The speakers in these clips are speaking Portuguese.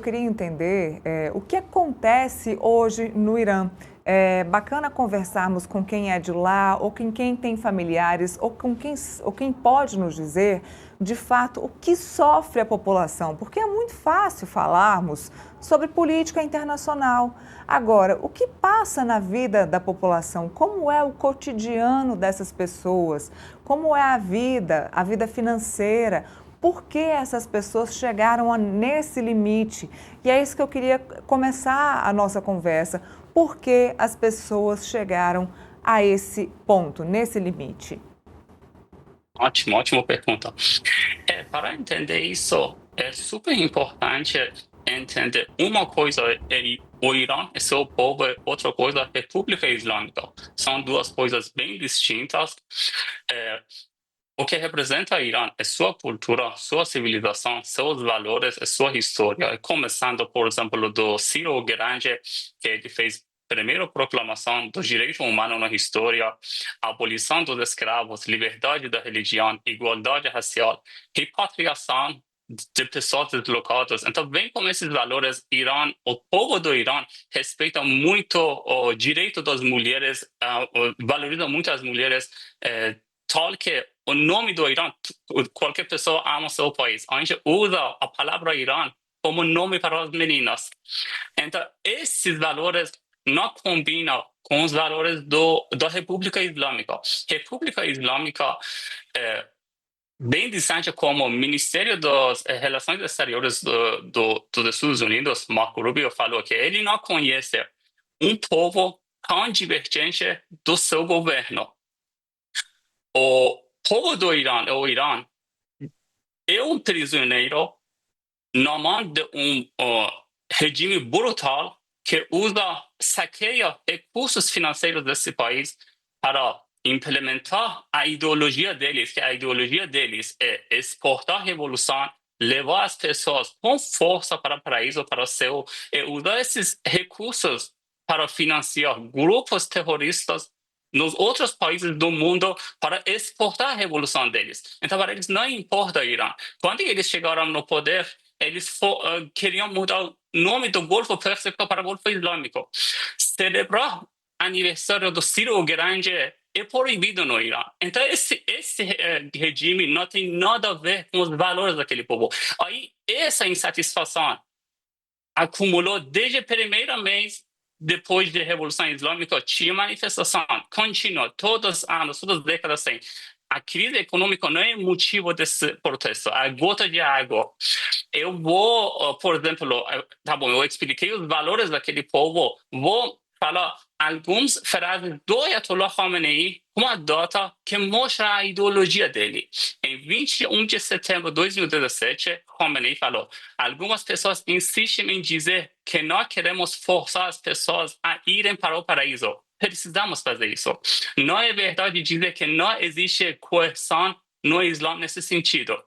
Eu queria entender o que acontece hoje no Irã. É bacana conversarmos com quem é de lá, ou com quem tem familiares, ou quem pode nos dizer, de fato, o que sofre a população, porque é muito fácil falarmos sobre política internacional. Agora, o que passa na vida da população? Como é o cotidiano dessas pessoas? Como é a vida financeira? Por que essas pessoas chegaram nesse limite? E é isso que eu queria começar a nossa conversa. Por que as pessoas chegaram a esse ponto, nesse limite? Ótima pergunta. Para entender isso, é super importante entender uma coisa, o Irã é seu povo, outra coisa, a República Islâmica. São duas coisas bem distintas. É, o que representa o Irã é sua cultura, sua civilização, seus valores, e sua história. Começando, por exemplo, do Ciro Grande, que ele fez a primeira proclamação dos direitos humanos na história, a abolição dos escravos, liberdade da religião, igualdade racial, repatriação de pessoas deslocadas. Então, vem com esses valores, Irã, o povo do Irã respeita muito o direito das mulheres, valoriza muito as mulheres, tal que o nome do Irã, qualquer pessoa ama seu país. A gente usa a palavra Irã como nome para as meninas. Então, esses valores não combinam com os valores da República Islâmica. República Islâmica é bem distante, como o Ministério das Relações Exteriores dos Estados Unidos, Marco Rubio, falou que ele não conhece um povo tão divergente do seu governo. O povo do Irã, o Irã, é um prisioneiro na mão de regime brutal que saqueia recursos financeiros desse país para implementar a ideologia deles, que a ideologia deles é exportar a revolução, levar as pessoas com força para o paraíso, e usar esses recursos para financiar grupos terroristas nos outros países do mundo para exportar a revolução deles. Então, para eles não importa o Irã. Quando eles chegaram no poder, eles queriam mudar o nome do Golfo Pérsico para Golfo Islâmico. Celebrar aniversário do Ciro Grande é proibido no Irã. Então, esse regime não tem nada a ver com os valores daquele povo. Aí, essa insatisfação acumulou desde o primeiro mês depois da Revolução Islâmica. Tinha manifestação contínua, todos os anos, todas as décadas. Assim. A crise econômica não é motivo desse protesto, a gota de água. Eu vou, por exemplo, tá bom, eu expliquei os valores daquele povo, vou falar algumas frases do Ayatollah Khamenei, uma data que mostra a ideologia dele. Em 21 de setembro de 2017, Khamenei falou: algumas pessoas insistem em dizer que não queremos forçar as pessoas a irem para o paraíso. Precisamos fazer isso. Não é verdade dizer que não existe coerção no Islã nesse sentido.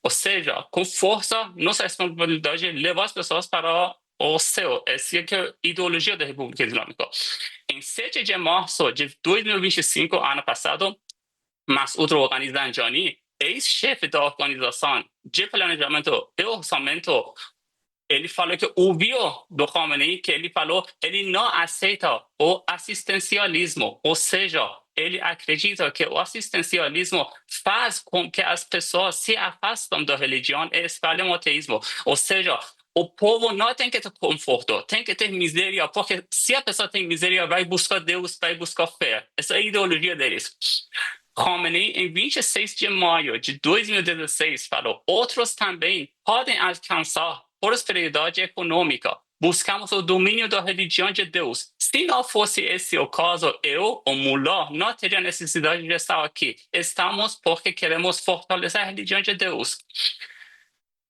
Ou seja, com força, nossa responsabilidade é levar as pessoas para o céu. Essa é a ideologia da República Islâmica. Em 7 de março de 2025, ano passado, Masoud Rouhani, ex-chefe da Organização de Planejamento e Orçamento, ele falou que ouviu do Khamenei que ele falou que ele não aceita o assistencialismo, ou seja, ele acredita que o assistencialismo faz com que as pessoas se afastem da religião e espalhem o ateísmo. Ou seja, o povo não tem que ter conforto, tem que ter miséria, porque se a pessoa tem miséria, vai buscar Deus, vai buscar fé. Essa é a ideologia deles. Khamenei, em 26 de maio de 2016, falou: outros também podem alcançar prosperidade econômica. Buscamos o domínio da religião de Deus. Se não fosse esse o caso, eu, o mullah, não teria necessidade de estar aqui. Estamos porque queremos fortalecer a religião de Deus.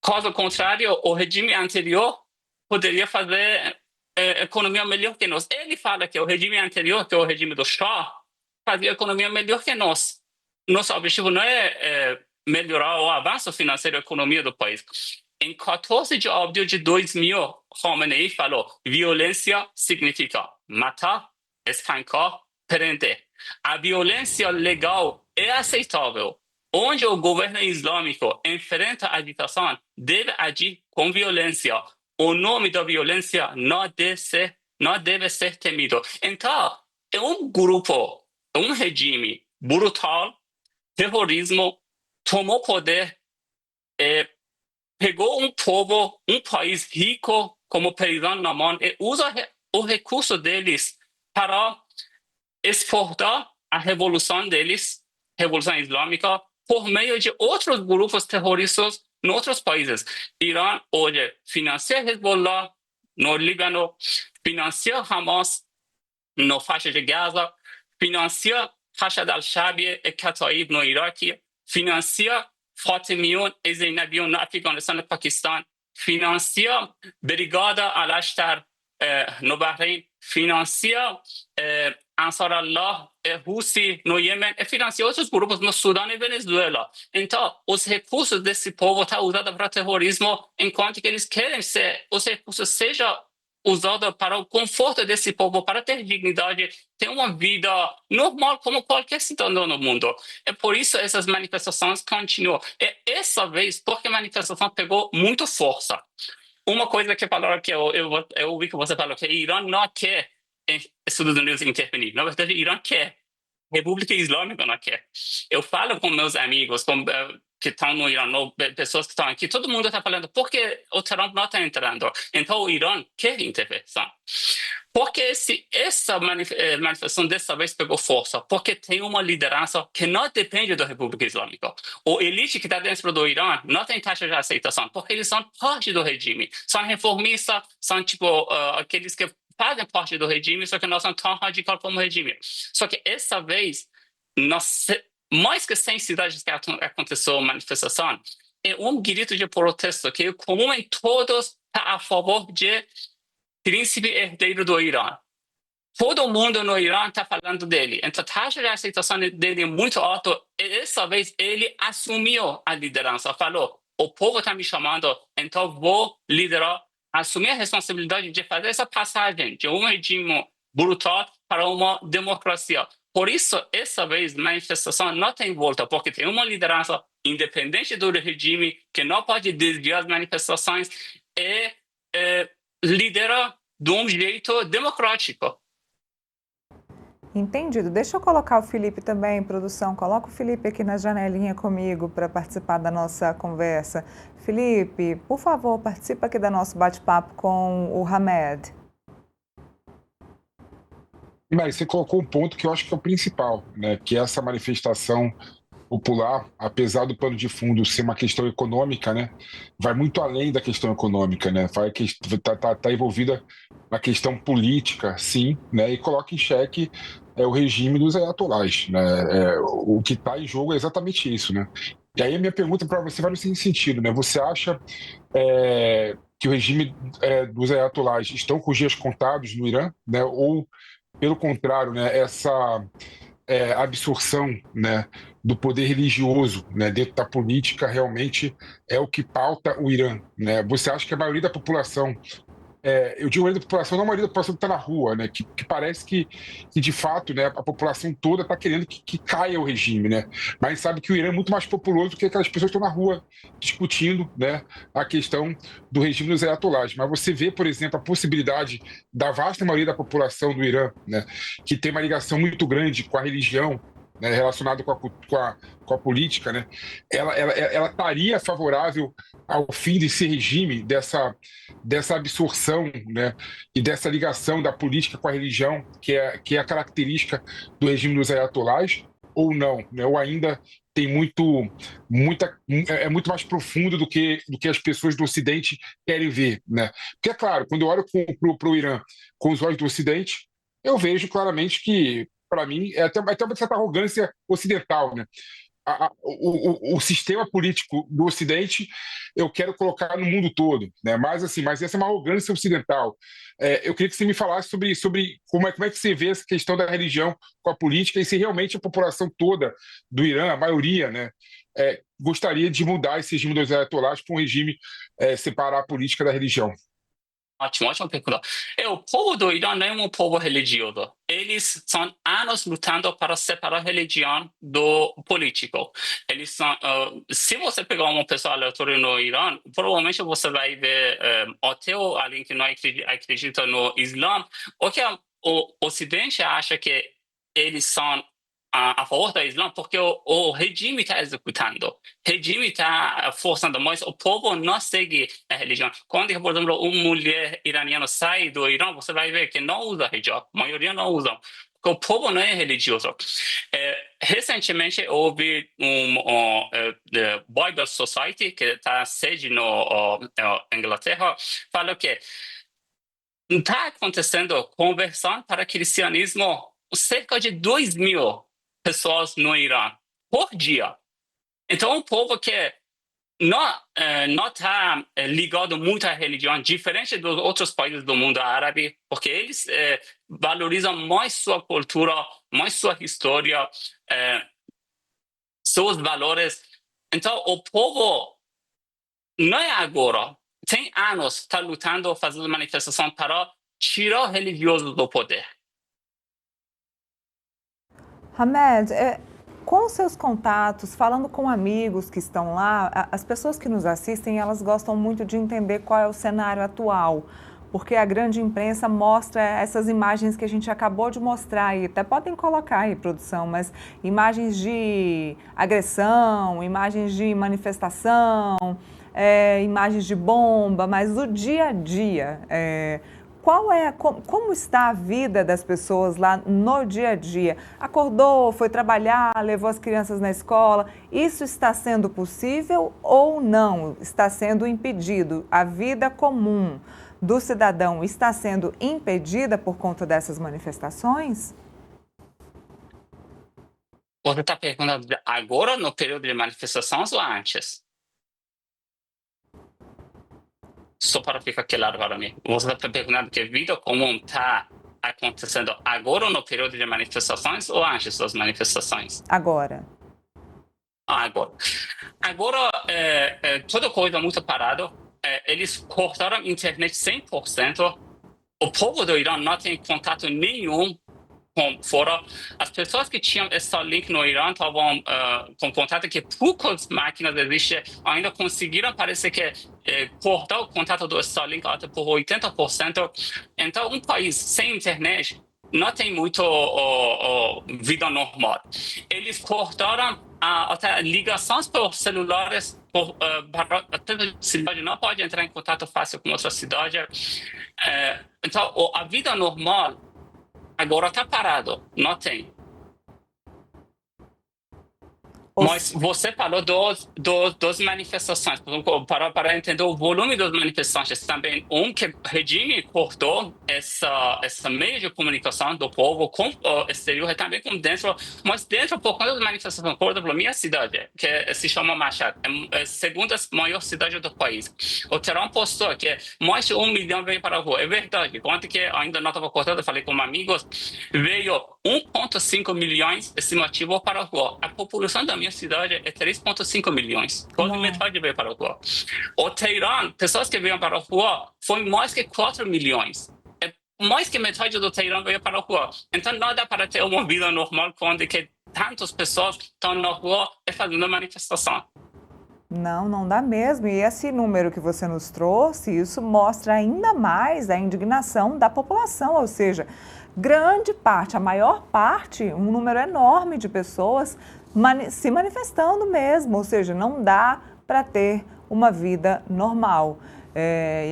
Caso contrário, o regime anterior poderia fazer economia melhor que nós. Ele fala que o regime anterior, que é o regime do Shah, fazia economia melhor que nós. Nosso objetivo não é melhorar o avanço financeiro e economia do país. Em 14 de abril de 2000, Khamenei falou: violência significa matar, espancar, prender. A violência legal é aceitável. Onde o governo islâmico enfrenta a agitação, deve agir com violência. o nome da violência não deve ser temido. Então, é um grupo, um regime brutal, terrorismo, tomou poder, pegou um povo, um país rico como Irã na mão e usa o recurso deles para exportar a revolução deles, revolução islâmica, por meio de outros grupos terroristas em outros países. Irã hoje financia Hezbollah no Líbano, financia Hamas na faixa de Gaza, financia Rashid al-Shabi e Kataib no Iraque, financia Fatimiyun e Zainabiyun no Afeganistão e Paquistão, financia Brigada al-Ashtar no Bahrein, financia Ansar Allah e Houthi no Iêmen e financia outros grupos no Sudão e Venezuela. Então, os recursos desse povo estão usados para terrorismo, enquanto que eles querem que os recursos sejam usado para o conforto desse povo, para ter dignidade, ter uma vida normal como qualquer cidadão no mundo. É por isso que essas manifestações continuam. E essa vez, porque a manifestação pegou muito força. Uma coisa que falaram que eu ouvi que você falou, que Irã não quer Estados Unidos intervenir. Na verdade, Irã quer. República Islâmica não quer. Eu falo com meus amigos que estão no Irã, pessoas que estão aqui, todo mundo está falando, por que o Trump não está entrando? Então o Irã quer intervenção. Porque essa manifestação dessa vez pegou força, porque tem uma liderança que não depende da República Islâmica. O elite que está dentro do Irã não tem taxa de aceitação, porque eles são parte do regime. São reformistas, são tipo aqueles que fazem parte do regime, só que não são tão radical como o regime. Só que essa vez, mais que 100 cidades que aconteceu a manifestação, é um grito de protesto que é comum em todos a favor de príncipe herdeiro do Irã. Todo mundo no Irã está falando dele. Então, a taxa de aceitação dele é muito alta. E dessa vez, ele assumiu a liderança. Falou, o povo está me chamando, então vou liderar, assumir a responsabilidade de fazer essa passagem de um regime brutal para uma democracia. Por isso, essa vez, a manifestação não tem volta, porque tem uma liderança independente do regime que não pode desviar as manifestações e lidera de um jeito democrático. Entendido. Deixa eu colocar o Felipe também, produção. Coloca o Felipe aqui na janelinha comigo para participar da nossa conversa. Felipe, por favor, participa aqui do nosso bate-papo com o Hamed. Mas você colocou um ponto que eu acho que é o principal, né? Que essa manifestação popular, apesar do pano de fundo ser uma questão econômica, né, vai muito além da questão econômica, né, tá envolvida na questão política, sim, né, e coloca em xeque o regime dos ayatolás, né, o que está em jogo é exatamente isso, né. E aí a minha pergunta para você vai no seguinte sentido, né, você acha que o regime dos ayatolás estão com os dias contados no Irã, né, ou pelo contrário, né, essa absorção, né, do poder religioso, né, dentro da política realmente é o que pauta o Irã, né? Você acha que a maioria da população, eu digo a maioria da população, não a maioria da população que está na rua, né, que parece que de fato, né, a população toda está querendo que caia o regime, né? Mas sabe que o Irã é muito mais populoso do que aquelas pessoas que estão na rua discutindo, né, a questão do regime dos ayatolás. Mas você vê, por exemplo, a possibilidade da vasta maioria da população do Irã, né, que tem uma ligação muito grande com a religião, né, relacionado com a política, né, ela estaria favorável ao fim desse regime, dessa absorção, né, e dessa ligação da política com a religião, que é a característica do regime dos ayatolás, ou não, né, ou ainda tem muito mais profundo do que as pessoas do Ocidente querem ver, né? Porque é claro, quando eu olho para o Irã com os olhos do Ocidente, eu vejo claramente que, para mim, é até uma certa arrogância ocidental, né? O sistema político do Ocidente eu quero colocar no mundo todo, né? Mas essa é uma arrogância ocidental. Eu queria que você me falasse sobre como é que você vê essa questão da religião com a política e se realmente a população toda do Irã, a maioria, né, gostaria de mudar esse regime dos ayatolás para um regime separar a política da religião. ótima pergunta. O povo do Irã não é um povo religioso. Eles são anos lutando para separar a religião do político. Eles são, se você pegar uma pessoa aleatória no Irã, provavelmente você vai ver até alguém que não acredita no Islã, ou que o Ocidente acha que eles são a favor do Islã, porque o regime está executando, o regime está forçando, mas o povo não segue a religião. Quando, por exemplo, uma mulher iraniana sai do Irã, você vai ver que não usa hijab, a maioria não usa, porque o povo não é religioso. Recentemente, houve Bible Society, que está sede na Inglaterra, falou que está acontecendo conversão para cristianismo cerca de 2.000 pessoas no Irã por dia. Então, um povo que não está ligado muito à religião, diferente dos outros países do mundo árabe, porque eles valorizam mais sua cultura, mais sua história, seus valores. Então, o povo não é agora, tem anos, está lutando, fazendo manifestação para tirar religiosos do poder. Hamed, com seus contatos, falando com amigos que estão lá, as pessoas que nos assistem, elas gostam muito de entender qual é o cenário atual, porque a grande imprensa mostra essas imagens que a gente acabou de mostrar, e até podem colocar aí, produção, mas imagens de agressão, imagens de manifestação, imagens de bomba, mas o dia a dia, como está a vida das pessoas lá no dia a dia? Acordou, foi trabalhar, levou as crianças na escola. Isso está sendo possível ou não? Está sendo impedido? A vida comum do cidadão está sendo impedida por conta dessas manifestações? Você está perguntando agora, no período de manifestações, ou antes? Só para ficar claro para mim. Você está perguntando que a vida comum está acontecendo agora no período de manifestações ou antes das manifestações? Agora. Agora. Agora, toda coisa muito parada. Eles cortaram a internet 100%. O povo do Irã não tem contato nenhum com fora. As pessoas que tinham esse link no Irã estavam com contato que poucas máquinas existem, ainda conseguiram, parece que, cortar o contato do Starlink até por 80%. Então, um país sem internet não tem muito vida normal. Eles cortaram até ligações por celulares, a cidade não pode entrar em contato fácil com outra cidade. Então, a vida normal agora está parado, não tem. Mas você falou das manifestações, para entender o volume das manifestações também, que o regime cortou essa meio de comunicação do povo com o exterior e também com dentro, mas dentro por conta das manifestações, por exemplo, minha cidade, que se chama Mashhad, é a segunda maior cidade do país. O Trump postou que mais de 1 milhão veio para a rua. É verdade, quanto que ainda não estava cortado, eu falei com amigos, veio 1,5 milhões estimativo para a rua. A população da minha cidade é 3,5 milhões. Quase metade veio para a rua. O Teherã, pessoas que veio para a rua, foi mais que 4 milhões. Mais que metade do Teherã veio para a rua. Então não dá para ter uma vida normal quando que tantas pessoas estão na rua e fazendo manifestação. Não dá mesmo. E esse número que você nos trouxe, isso mostra ainda mais a indignação da população, ou seja, grande parte, a maior parte, um número enorme de pessoas se manifestando mesmo, ou seja, não dá para ter uma vida normal.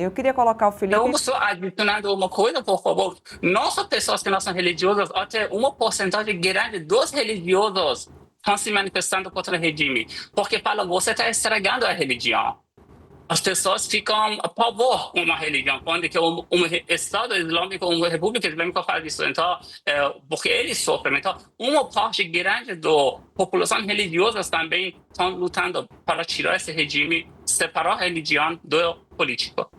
Eu queria colocar o Felipe... Eu só adicionando uma coisa, por favor. Não só pessoas que não são religiosas, até uma porcentagem grande dos religiosos estão se manifestando contra o regime, porque falam, você está estragando a religião. As pessoas ficam a pavor com uma religião, quando que um Estado Islâmico, uma República Islâmica faz isso. Então, porque eles sofrem. Então, uma parte grande da população religiosa também estão lutando para tirar esse regime, separar a religião do político.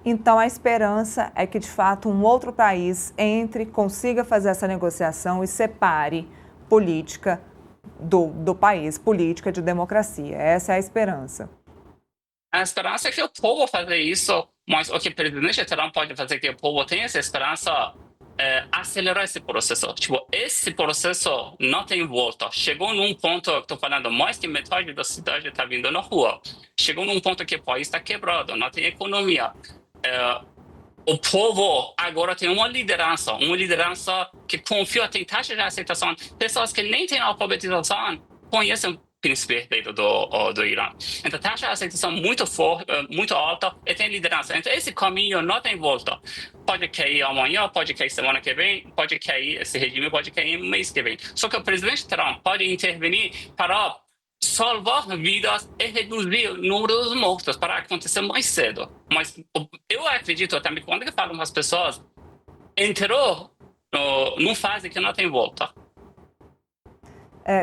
Então, a esperança é que, de fato, um outro país consiga fazer essa negociação e separe política do país, política de democracia. Essa é a esperança. A esperança é que o povo faça isso Mas o que o presidente Trump pode fazer é que o povo tenha essa esperança, acelerar esse processo. Tipo, esse processo não tem volta. Chegou num ponto, estou falando, mais que metade da cidade está vindo na rua. Chegou num ponto que o país está quebrado, não tem economia. O povo agora tem uma liderança que confia, tem taxa de aceitação. Pessoas que nem têm alfabetização conhecem o príncipe herdeiro do Irã. Então, taxa de aceitação muito forte, muito alta, e tem liderança. Então, esse caminho não tem volta. Pode cair amanhã, pode cair semana que vem, pode cair esse regime, pode cair mês que vem. Só que o presidente Trump pode intervenir para salvar vidas e reduzir o número dos mortos para acontecer mais cedo. Mas eu acredito também, quando eu falo com as pessoas, entrou numa fase que não tem volta.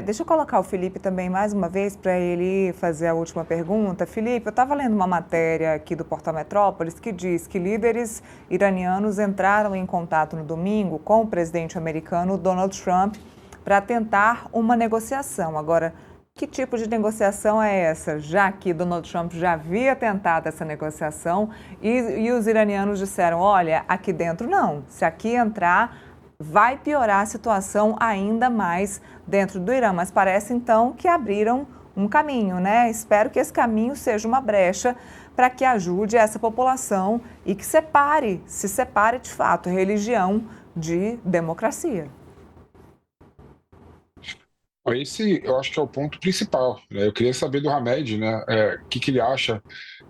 Deixa eu colocar o Felipe também mais uma vez para ele fazer a última pergunta. Felipe, eu estava lendo uma matéria aqui do Portal Metrópolis que diz que líderes iranianos entraram em contato no domingo com o presidente americano Donald Trump para tentar uma negociação. Agora, que tipo de negociação é essa? Já que Donald Trump já havia tentado essa negociação e os iranianos disseram, olha, aqui dentro não, se aqui entrar vai piorar a situação ainda mais dentro do Irã. Mas parece então que abriram um caminho, né? Espero que esse caminho seja uma brecha para que ajude essa população e que se separe de fato religião de democracia. Esse eu acho que é o ponto principal, né? Eu queria saber do Hamed, né? O que ele acha.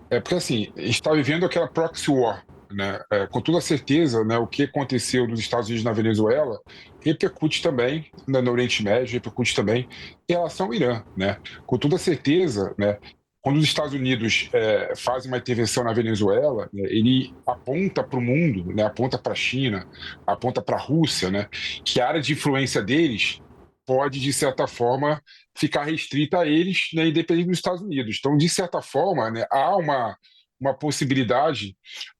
Porque assim, a gente está vivendo aquela proxy war, né? Com toda certeza, né, o que aconteceu nos Estados Unidos na Venezuela repercute também no Oriente Médio, repercute também em relação ao Irã, né? Com toda certeza, né, quando os Estados Unidos fazem uma intervenção na Venezuela, né, ele aponta para o mundo, né, aponta para a China, aponta para a Rússia, né, que a área de influência deles pode, de certa forma, ficar restrita a eles, né, independente dos Estados Unidos. Então, de certa forma, né, há uma possibilidade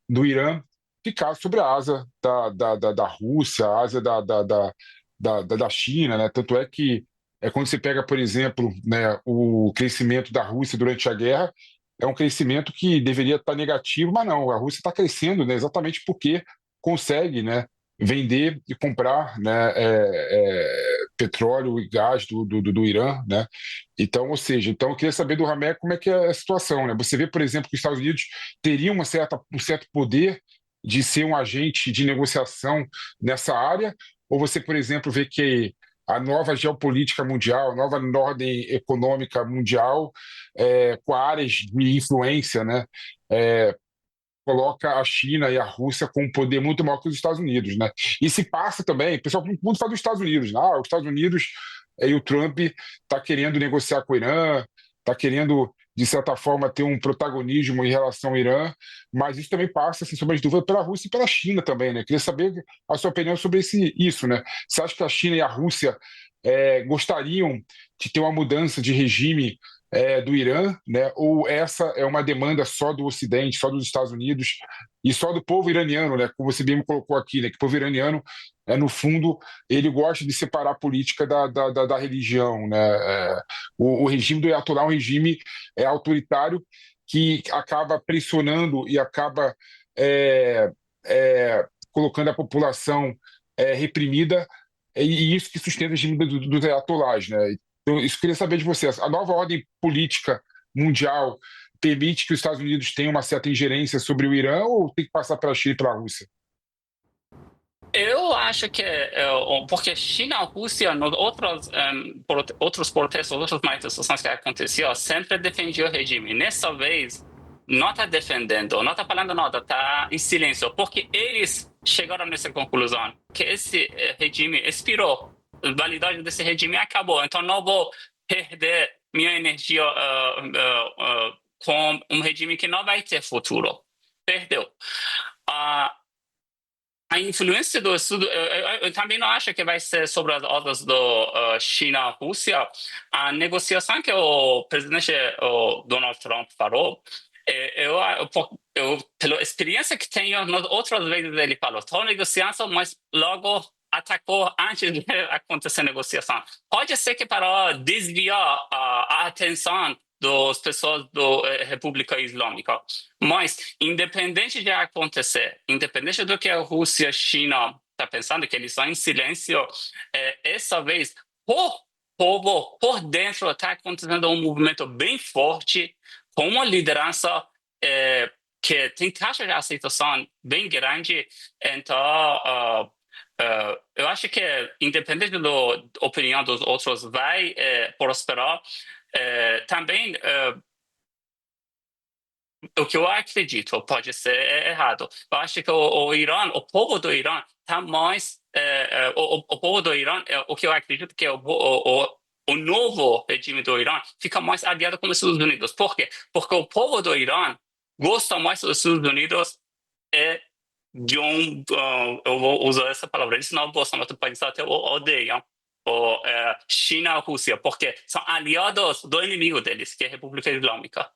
do Irã ficar sobre a asa da Rússia, a asa da China, né? Tanto é que quando você pega, por exemplo, né, o crescimento da Rússia durante a guerra, é um crescimento que deveria estar negativo, mas não, a Rússia está crescendo, né, exatamente porque consegue, né, vender e comprar, né, petróleo e gás do Irã, né? Então, ou seja, então eu queria saber do Ramé como é que é a situação, né? Você vê, por exemplo, que os Estados Unidos teriam um certo poder de ser um agente de negociação nessa área, ou você, por exemplo, vê que a nova geopolítica mundial, a nova ordem econômica mundial, com áreas de influência, né, coloca a China e a Rússia com um poder muito maior que os Estados Unidos, né? E se passa também, o pessoal muito fala dos Estados Unidos, né? Os Estados Unidos e o Trump está querendo negociar com o Irã, está querendo, de certa forma, ter um protagonismo em relação ao Irã, mas isso também passa, assim, sobre as dúvidas, pela Rússia e pela China também, né? Queria saber a sua opinião sobre isso, né? Você acha que a China e a Rússia gostariam de ter uma mudança de regime do Irã, né? Ou essa é uma demanda só do Ocidente, só dos Estados Unidos e só do povo iraniano, né? Como você bem me colocou aqui, né? Que o povo iraniano, no fundo, ele gosta de separar a política da religião, né? O regime do Ayatollah é um regime autoritário que acaba pressionando e acaba colocando a população reprimida, e isso que sustenta o regime dos ayatollahs, né? Então, isso eu queria saber de você. A nova ordem política mundial permite que os Estados Unidos tenham uma certa ingerência sobre o Irã ou tem que passar pela China e pela Rússia? Eu acho que, porque China e Rússia, nos outros protestos, outras manifestações que aconteciam, sempre defendiam o regime. Nessa vez, não está defendendo, não está falando nada, está em silêncio, porque eles chegaram nessa conclusão, que esse regime expirou, a validade desse regime acabou, então não vou perder minha energia com um regime que não vai ter futuro. Perdeu. A influência do estudo, eu também não acho que vai ser sobre as ordens do China e Rússia. A negociação que o presidente Donald Trump falou, pela experiência que tenho, outras vezes ele falou, estou negociando, mas logo atacou antes de acontecer a negociação. Pode ser que para desviar a atenção das pessoas da República Islâmica. Mas, independente de acontecer, independente do que a Rússia e a China estão pensando, que eles estão em silêncio, essa vez, por povo, por dentro, está acontecendo um movimento bem forte, com uma liderança que tem taxa de aceitação bem grande. Então, eu acho que, independente da opinião dos outros, vai prosperar. Também, o que eu acredito pode ser errado. Eu acho que o Irã, o povo do Irã, está mais. O povo do Irã, o que eu acredito que o novo regime do Irã fica mais aliado com os Estados Unidos. Por quê? Porque o povo do Irã gosta mais dos Estados Unidos de eu vou usar essa palavra, eles não gostam, mas países até odeiam China e Rússia, porque são aliados do inimigo deles, que é a República Islâmica.